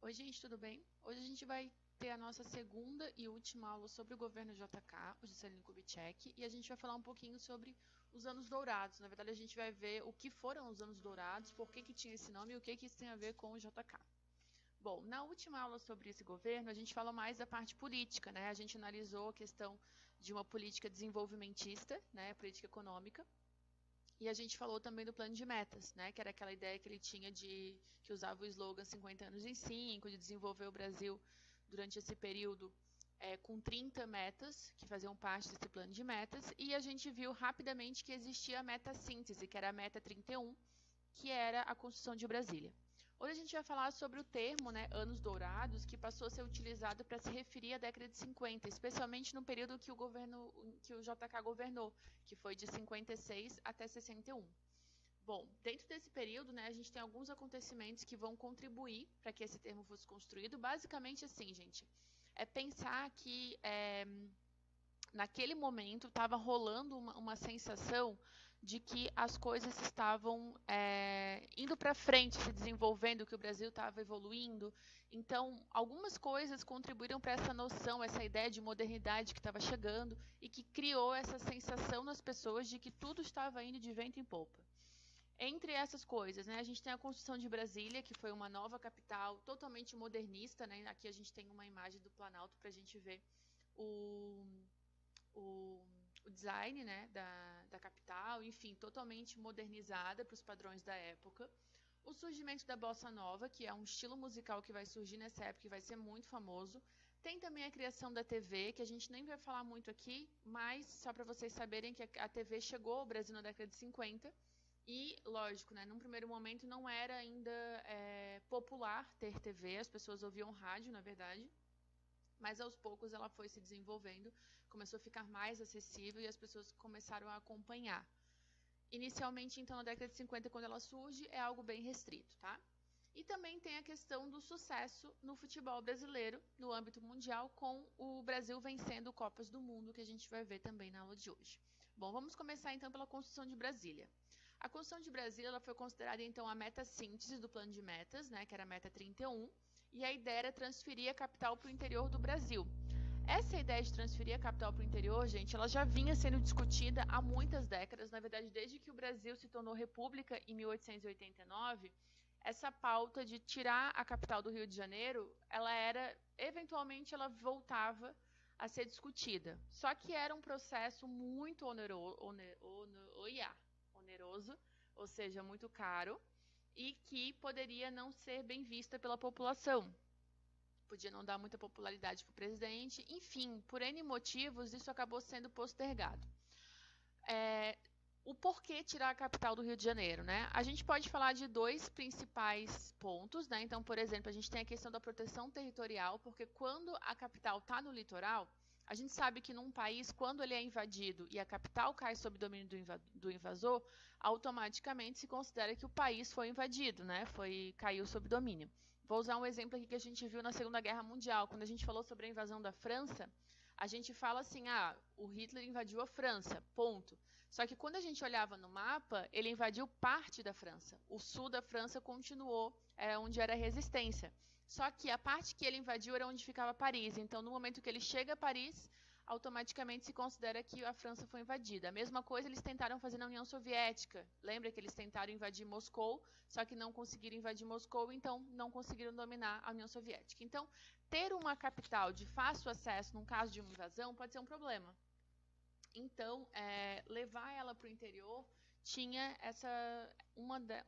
Oi, gente, tudo bem? Hoje a gente vai ter a nossa segunda e última aula sobre o governo JK, o Juscelino Kubitschek, e a gente vai falar um pouquinho sobre os anos dourados. Na verdade, a gente vai ver o que foram os anos dourados, por que tinha esse nome e o que isso tem a ver com o JK. Bom, na última aula sobre esse governo, a gente falou mais da parte política, né? A gente analisou a questão de uma política desenvolvimentista, né, política econômica, e a gente falou também do plano de metas, né, que era aquela ideia que ele tinha que usava o slogan 50 anos em 5, de desenvolver o Brasil durante esse período com 30 metas que faziam parte desse plano de metas, e a gente viu rapidamente que existia a meta síntese, que era a meta 31, que era a construção de Brasília. Hoje a gente vai falar sobre o termo, né, anos dourados, que passou a ser utilizado para se referir à década de 50, especialmente no período que o JK governou, que foi de 56 até 61. Bom, dentro desse período, né, a gente tem alguns acontecimentos que vão contribuir para que esse termo fosse construído. Basicamente assim, gente, é pensar que naquele momento estava rolando uma sensação de que as coisas estavam indo para frente, se desenvolvendo, que o Brasil estava evoluindo. Então, algumas coisas contribuíram para essa noção, essa ideia de modernidade que estava chegando e que criou essa sensação nas pessoas de que tudo estava indo de vento em popa. Entre essas coisas, né, a gente tem a construção de Brasília, que foi uma nova capital totalmente modernista, né? Aqui a gente tem uma imagem do Planalto para a gente ver o o design, né, da capital, enfim, totalmente modernizada para os padrões da época. O surgimento da bossa nova, que é um estilo musical que vai surgir nessa época e vai ser muito famoso. Tem também a criação da TV, que a gente nem vai falar muito aqui, mas só para vocês saberem que a TV chegou ao Brasil na década de 50 e, lógico, né, num primeiro momento não era ainda popular ter TV, as pessoas ouviam rádio, na verdade, mas aos poucos ela foi se desenvolvendo, começou a ficar mais acessível e as pessoas começaram a acompanhar. Inicialmente, então, na década de 50, quando ela surge, é algo bem restrito, tá? E também tem a questão do sucesso no futebol brasileiro, no âmbito mundial, com o Brasil vencendo Copas do Mundo, que a gente vai ver também na aula de hoje. Bom, vamos começar então pela construção de Brasília. A construção de Brasília ela foi considerada então a meta síntese do plano de metas, né, que era a meta 31, e a ideia era transferir a capital para o interior do Brasil. Essa ideia de transferir a capital para o interior, gente, ela já vinha sendo discutida há muitas décadas, na verdade, desde que o Brasil se tornou república em 1889, essa pauta de tirar a capital do Rio de Janeiro, eventualmente, ela voltava a ser discutida. Só que era um processo muito oneroso, ou seja, muito caro, e que poderia não ser bem vista pela população. Podia não dar muita popularidade para o presidente. Enfim, por N motivos, isso acabou sendo postergado. O porquê tirar a capital do Rio de Janeiro, né? A gente pode falar de dois principais pontos, né? Então, por exemplo, a gente tem a questão da proteção territorial, porque quando a capital está no litoral, a gente sabe que num país, quando ele é invadido e a capital cai sob domínio do invasor, automaticamente se considera que o país foi invadido, né? Caiu sob domínio. Vou usar um exemplo aqui que a gente viu na Segunda Guerra Mundial. Quando a gente falou sobre a invasão da França, a gente fala assim, o Hitler invadiu a França, ponto. Só que quando a gente olhava no mapa, ele invadiu parte da França. O sul da França continuou onde era a resistência. Só que a parte que ele invadiu era onde ficava Paris. Então, no momento que ele chega a Paris, automaticamente se considera que a França foi invadida. A mesma coisa eles tentaram fazer na União Soviética. Lembra que eles tentaram invadir Moscou, só que não conseguiram invadir Moscou, então não conseguiram dominar a União Soviética. Então, ter uma capital de fácil acesso num caso de uma invasão pode ser um problema. Então, levar ela para o interior tinha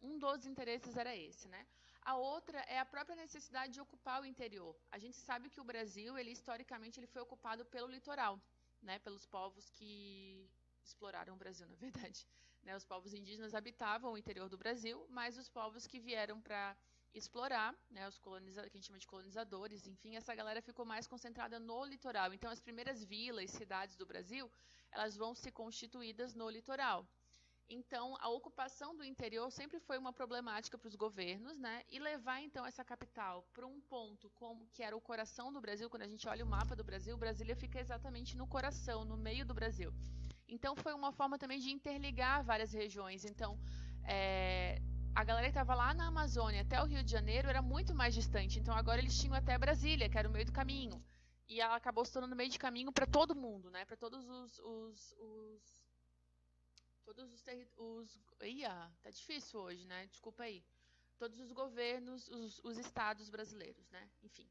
um dos interesses era esse, né? A outra é a própria necessidade de ocupar o interior. A gente sabe que o Brasil, historicamente, ele foi ocupado pelo litoral, né? Pelos povos que exploraram o Brasil, na verdade. Né? Os povos indígenas habitavam o interior do Brasil, mas os povos que vieram para explorar, né, que a gente chama de colonizadores, enfim, essa galera ficou mais concentrada no litoral. Então, as primeiras vilas, cidades do Brasil, elas vão ser constituídas no litoral. Então, a ocupação do interior sempre foi uma problemática para os governos, né? E levar, então, essa capital para um ponto que era o coração do Brasil, quando a gente olha o mapa do Brasil, Brasília fica exatamente no coração, no meio do Brasil. Então, foi uma forma também de interligar várias regiões. Então, a galera que estava lá na Amazônia até o Rio de Janeiro era muito mais distante. Então agora eles tinham até Brasília, que era o meio do caminho. E ela acabou se tornando meio de caminho para todo mundo, né? Para todos todos os ia, tá difícil hoje, né? Desculpa aí. Todos os governos, os estados brasileiros, né? Enfim.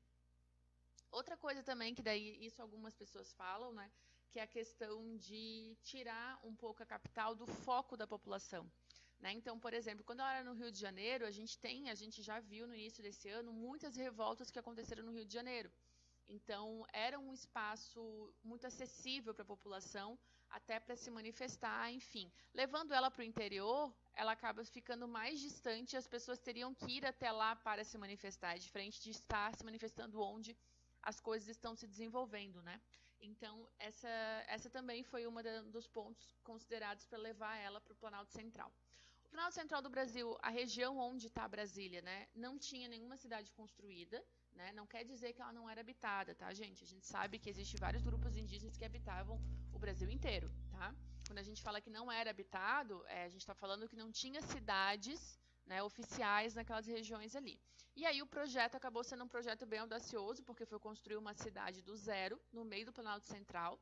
Outra coisa também que daí isso algumas pessoas falam, né? Que é a questão de tirar um pouco a capital do foco da população. Né? Então, por exemplo, quando ela era no Rio de Janeiro, a gente já viu no início desse ano muitas revoltas que aconteceram no Rio de Janeiro. Então, era um espaço muito acessível para a população, até para se manifestar, enfim. Levando ela para o interior, ela acaba ficando mais distante e as pessoas teriam que ir até lá para se manifestar, diferente de estar se manifestando onde as coisas estão se desenvolvendo, né? Então, essa também foi uma dos pontos considerados para levar ela para o Planalto Central. O Planalto Central do Brasil, a região onde está Brasília, né, não tinha nenhuma cidade construída, né? Não quer dizer que ela não era habitada, tá, gente? A gente sabe que existem vários grupos indígenas que habitavam o Brasil inteiro, tá? Quando a gente fala que não era habitado, a gente está falando que não tinha cidades, né, oficiais naquelas regiões ali. E aí o projeto acabou sendo um projeto bem audacioso, porque foi construir uma cidade do zero, no meio do Planalto Central,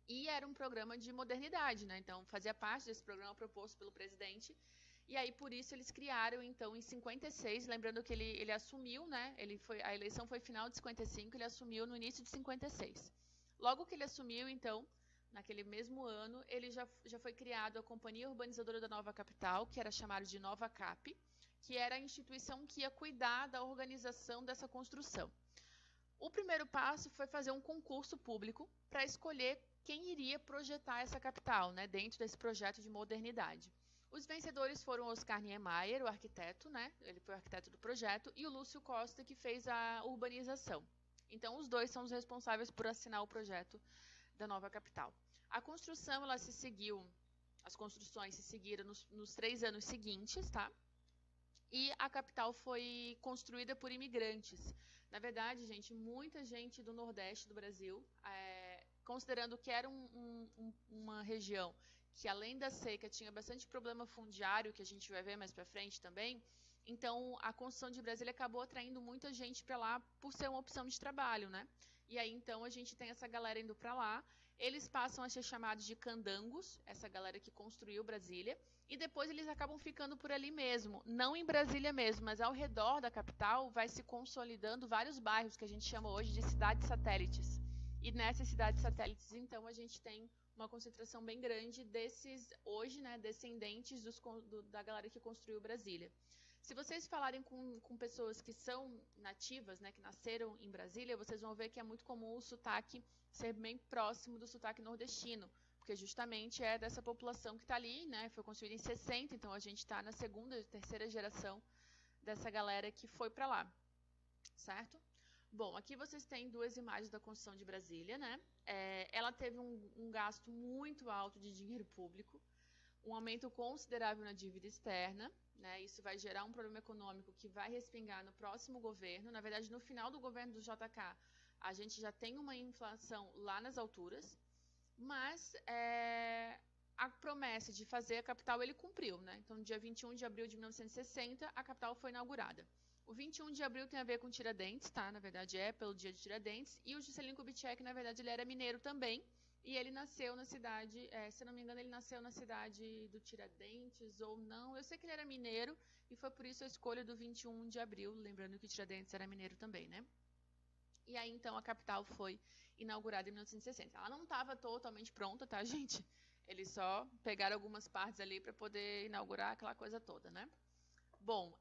e era um programa de modernidade, né? Então fazia parte desse programa proposto pelo presidente. E aí por isso eles criaram então em 56, lembrando que ele assumiu, né? A eleição foi final de 55, ele assumiu no início de 56. Logo que ele assumiu, então, naquele mesmo ano, ele já foi criado a Companhia Urbanizadora da Nova Capital, que era chamada de Nova Cap, que era a instituição que ia cuidar da organização dessa construção. O primeiro passo foi fazer um concurso público para escolher quem iria projetar essa capital, né, dentro desse projeto de modernidade. Os vencedores foram Oscar Niemeyer, o arquiteto, né, ele foi o arquiteto do projeto, e o Lúcio Costa, que fez a urbanização. Então, os dois são os responsáveis por assinar o projeto da nova capital. A construção, ela se seguiu, as construções se seguiram nos 3 anos seguintes, tá? E a capital foi construída por imigrantes. Na verdade, gente, muita gente do Nordeste do Brasil, considerando que era uma região que, além da seca, tinha bastante problema fundiário, que a gente vai ver mais para frente também, então a construção de Brasília acabou atraindo muita gente para lá por ser uma opção de trabalho, né? E aí, então, a gente tem essa galera indo para lá. Eles passam a ser chamados de candangos, essa galera que construiu Brasília, e depois eles acabam ficando por ali mesmo, não em Brasília mesmo, mas ao redor da capital vai se consolidando vários bairros que a gente chama hoje de cidades satélites. E nessas cidades satélites, então, a gente tem uma concentração bem grande desses, hoje, né, descendentes da galera que construiu Brasília. Se vocês falarem com pessoas que são nativas, né, que nasceram em Brasília, vocês vão ver que é muito comum o sotaque ser bem próximo do sotaque nordestino, porque justamente é dessa população que está ali, né, foi construída em 60, então a gente está na segunda, terceira geração dessa galera que foi para lá, certo? Bom, aqui vocês têm 2 imagens da construção de Brasília, né? Ela teve um gasto muito alto de dinheiro público, um aumento considerável na dívida externa, né? Isso vai gerar um problema econômico que vai respingar no próximo governo. Na verdade, no final do governo do JK, a gente já tem uma inflação lá nas alturas, mas a promessa de fazer a capital ele cumpriu, né? Então, no dia 21 de abril de 1960, a capital foi inaugurada. O 21 de abril tem a ver com Tiradentes, tá? Na verdade, é pelo dia de Tiradentes. E o Juscelino Kubitschek, na verdade, ele era mineiro também. E ele nasceu na cidade, se não me engano, ele nasceu na cidade do Tiradentes ou não. Eu sei que ele era mineiro e foi por isso a escolha do 21 de abril, lembrando que Tiradentes era mineiro também, né? E aí, então, a capital foi inaugurada em 1960. Ela não estava totalmente pronta, tá, gente? Eles só pegaram algumas partes ali para poder inaugurar aquela coisa toda, né? Bom,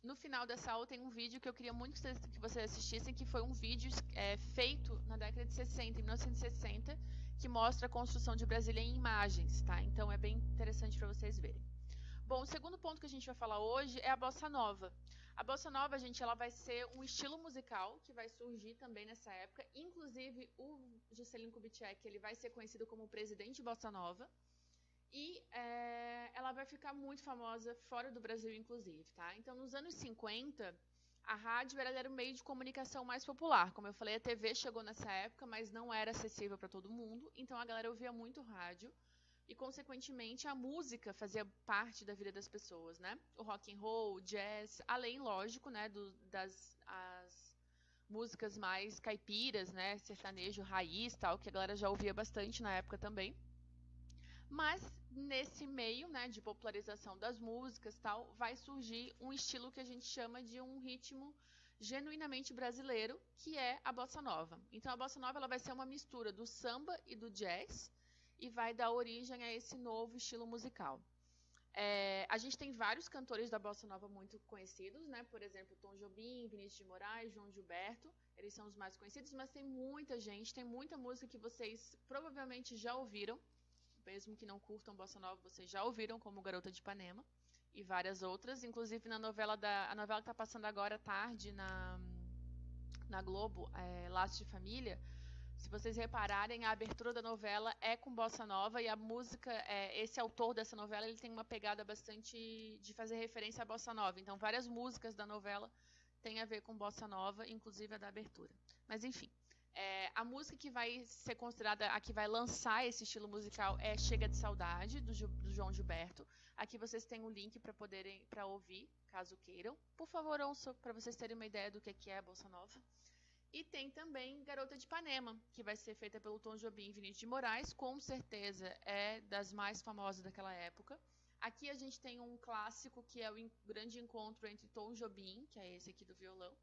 no final dessa aula tem um vídeo que eu queria muito que vocês assistissem, que foi um vídeo feito na década de 60, em 1960, que mostra a construção de Brasília em imagens, tá? Então é bem interessante para vocês verem. Bom, o segundo ponto que a gente vai falar hoje é a Bossa Nova. A Bossa Nova, gente, ela vai ser um estilo musical que vai surgir também nessa época. Inclusive, o Juscelino Kubitschek, ele vai ser conhecido como o presidente Bossa Nova. E ela vai ficar muito famosa fora do Brasil, inclusive, tá? Então, nos anos 50, a rádio era o meio de comunicação mais popular. Como eu falei, a TV chegou nessa época, mas não era acessível para todo mundo. Então, a galera ouvia muito rádio. e, consequentemente, a música fazia parte da vida das pessoas, né? O rock and roll, o jazz, além, lógico, né, as músicas mais caipiras, né, sertanejo, raiz, tal, que a galera já ouvia bastante na época também. Mas nesse meio, né, de popularização das músicas, tal, vai surgir um estilo que a gente chama de um ritmo genuinamente brasileiro, que é a bossa nova. Então a bossa nova ela vai ser uma mistura do samba e do jazz e vai dar origem a esse novo estilo musical. A gente tem vários cantores da bossa nova muito conhecidos, né? Por exemplo, Tom Jobim, Vinícius de Moraes, João Gilberto, eles são os mais conhecidos, mas tem muita gente, tem muita música que vocês provavelmente já ouviram, mesmo que não curtam bossa nova, vocês já ouviram, como Garota de Ipanema e várias outras, inclusive na novela a novela que está passando agora à tarde na Globo, Laços de Família. Se vocês repararem, a abertura da novela é com bossa nova e a música, esse autor dessa novela, ele tem uma pegada bastante de fazer referência à bossa nova. Então, várias músicas da novela têm a ver com bossa nova, inclusive a da abertura. Mas, enfim, a música que vai ser considerada a que vai lançar esse estilo musical é Chega de Saudade, do João Gilberto. Aqui vocês têm um link para ouvir, caso queiram. Por favor, ouçam, para vocês terem uma ideia do que é a bossa nova. E tem também Garota de Ipanema, que vai ser feita pelo Tom Jobim e Vinícius de Moraes, com certeza é das mais famosas daquela época. Aqui a gente tem um clássico, que é o grande encontro entre Tom Jobim, que é esse aqui do violão,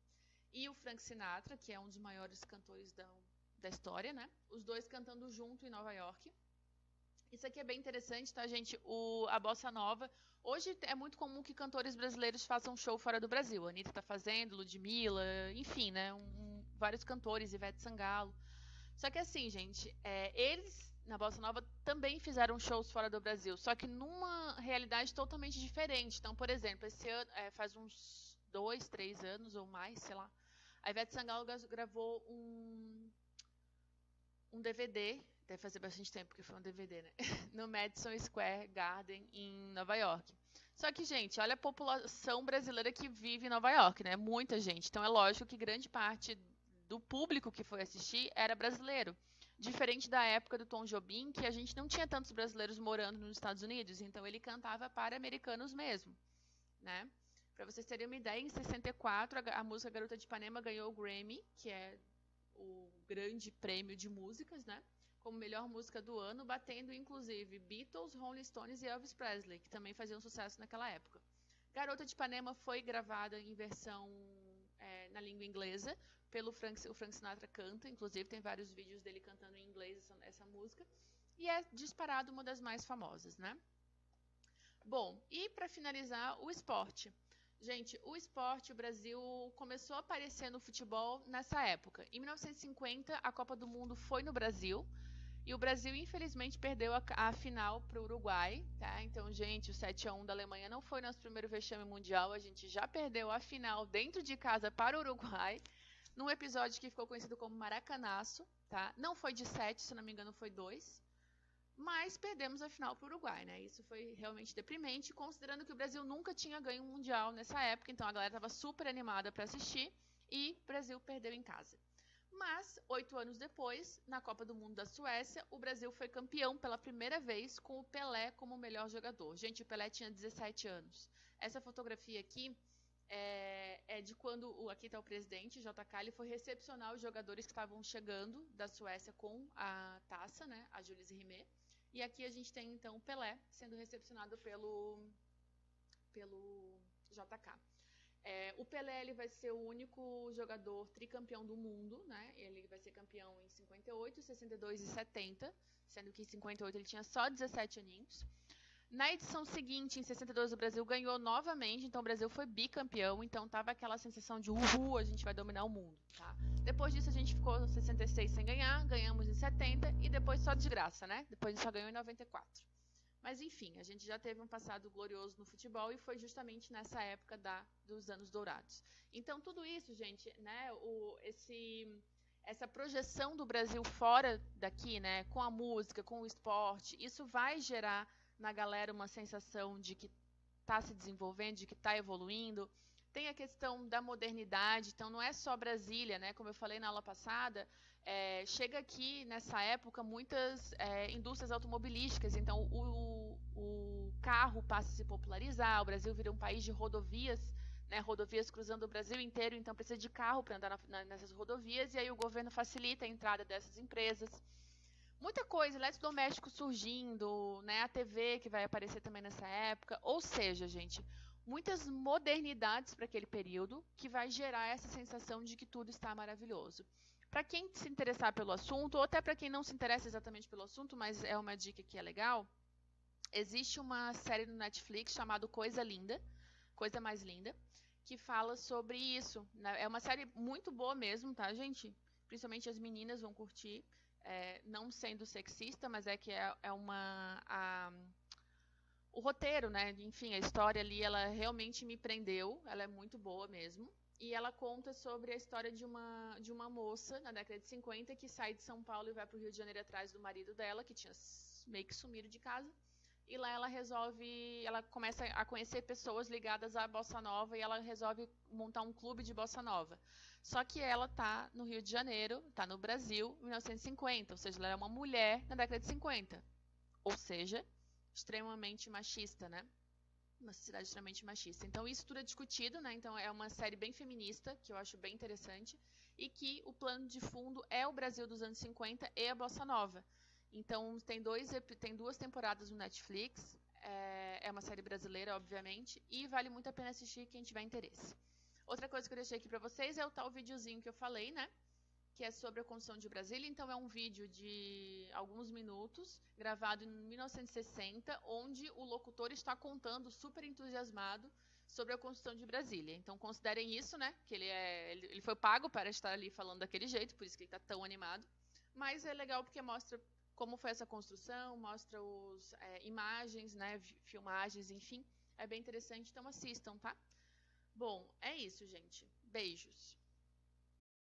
e o Frank Sinatra, que é um dos maiores cantores da história, né? Os dois cantando junto em Nova York. Isso aqui é bem interessante, tá, gente? A bossa nova. Hoje é muito comum que cantores brasileiros façam show fora do Brasil. A Anitta tá fazendo, Ludmilla, enfim, né? Vários cantores, Ivete Sangalo. Só que assim, gente, eles na bossa nova também fizeram shows fora do Brasil, só que numa realidade totalmente diferente. Então, por exemplo, esse ano, faz uns 2, 3 anos ou mais, sei lá, a Ivete Sangalo gravou um DVD, deve fazer bastante tempo que foi um DVD, né? No Madison Square Garden, em Nova York. Só que, gente, olha a população brasileira que vive em Nova York, né? Muita gente. Então é lógico que grande parte do público que foi assistir era brasileiro. Diferente da época do Tom Jobim, que a gente não tinha tantos brasileiros morando nos Estados Unidos, então ele cantava para americanos mesmo, né? Para vocês terem uma ideia, em 64 a música Garota de Ipanema ganhou o Grammy, que é o grande prêmio de músicas, né? Como melhor música do ano, batendo inclusive Beatles, Rolling Stones e Elvis Presley, que também faziam sucesso naquela época. Garota de Ipanema foi gravada em versão na língua inglesa, o Frank Sinatra canta, inclusive tem vários vídeos dele cantando em inglês essa música, e é disparado uma das mais famosas, né? Bom, e para finalizar, o esporte. Gente, o esporte, o Brasil começou a aparecer no futebol nessa época. Em 1950, a Copa do Mundo foi no Brasil, e o Brasil, infelizmente, perdeu a final para o Uruguai, tá? Então, gente, o 7-1 da Alemanha não foi nosso primeiro vexame mundial, a gente já perdeu a final dentro de casa para o Uruguai, num episódio que ficou conhecido como Maracanaço, tá? Não foi de 7, se não me engano, foi 2. Mas perdemos a final para o Uruguai, né? Isso foi realmente deprimente, considerando que o Brasil nunca tinha ganho um Mundial nessa época, então a galera estava super animada para assistir e o Brasil perdeu em casa. Mas, 8 anos depois, na Copa do Mundo da Suécia, o Brasil foi campeão pela primeira vez com o Pelé como melhor jogador. Gente, o Pelé tinha 17 anos. Essa fotografia aqui é de quando, aqui está o presidente, JK, ele foi recepcionar os jogadores que estavam chegando da Suécia com a taça, né, a Jules Rimet. E aqui a gente tem, então, o Pelé sendo recepcionado pelo JK. O Pelé ele vai ser o único jogador tricampeão do mundo, né? Ele vai ser campeão em 58, 62 e 70, sendo que em 58 ele tinha só 17 aninhos. Na edição seguinte, em 62, o Brasil ganhou novamente, então o Brasil foi bicampeão, então tava aquela sensação de uhul, a gente vai dominar o mundo, tá? Depois disso a gente ficou 66 sem ganhar, ganhamos em 70 e depois só desgraça, né? Depois a gente só ganhou em 94. Mas enfim, a gente já teve um passado glorioso no futebol e foi justamente nessa época dos anos dourados. Então tudo isso, gente, né, essa projeção do Brasil fora daqui, né, com a música, com o esporte, isso vai gerar na galera uma sensação de que está se desenvolvendo, de que está evoluindo, Tem a questão da modernidade, então não é só Brasília, né? Como eu falei na aula passada, chega aqui nessa época muitas indústrias automobilísticas, então o carro passa a se popularizar, o Brasil vira um país de rodovias, né? Rodovias cruzando o Brasil inteiro, então precisa de carro para andar nessas rodovias, e aí o governo facilita a entrada dessas empresas. Muita coisa, eletrodomésticos surgindo, né? A TV que vai aparecer também nessa época. Ou seja, gente, muitas modernidades para aquele período que vai gerar essa sensação de que tudo está maravilhoso. Para quem se interessar pelo assunto, ou até para quem não se interessa exatamente pelo assunto, mas é uma dica que é legal, existe uma série no Netflix chamada Coisa Linda, Coisa Mais Linda, que fala sobre isso, né? É uma série muito boa mesmo, tá, gente? Principalmente as meninas vão curtir. Não sendo sexista, mas é que o roteiro, né? Enfim, a história ali, ela realmente me prendeu, ela é muito boa mesmo. E ela conta sobre a história de uma moça na década de 50 que sai de São Paulo e vai para o Rio de Janeiro atrás do marido dela, que tinha meio que sumido de casa. E lá ela começa a conhecer pessoas ligadas à bossa nova e ela resolve montar um clube de bossa nova. Só que ela tá no Rio de Janeiro, tá no Brasil, em 1950, ou seja, ela é uma mulher na década de 50. Ou seja, extremamente machista, né? Uma sociedade extremamente machista. Então isso tudo é discutido, né? Então é uma série bem feminista, que eu acho bem interessante, e que o plano de fundo é o Brasil dos anos 50 e a bossa nova. Então tem duas temporadas no Netflix, é uma série brasileira, obviamente, e vale muito a pena assistir quem tiver interesse. Outra coisa que eu deixei aqui para vocês é o tal videozinho que eu falei, né? Que é sobre a construção de Brasília. Então é um vídeo de alguns minutos, gravado em 1960, onde o locutor está contando, super entusiasmado, sobre a construção de Brasília. Então considerem isso, né? Que ele foi pago para estar ali falando daquele jeito, por isso que ele está tão animado. Mas é legal porque mostra como foi essa construção, mostra imagens, né? Filmagens, enfim. É bem interessante, então assistam, tá? Bom, é isso, gente. Beijos.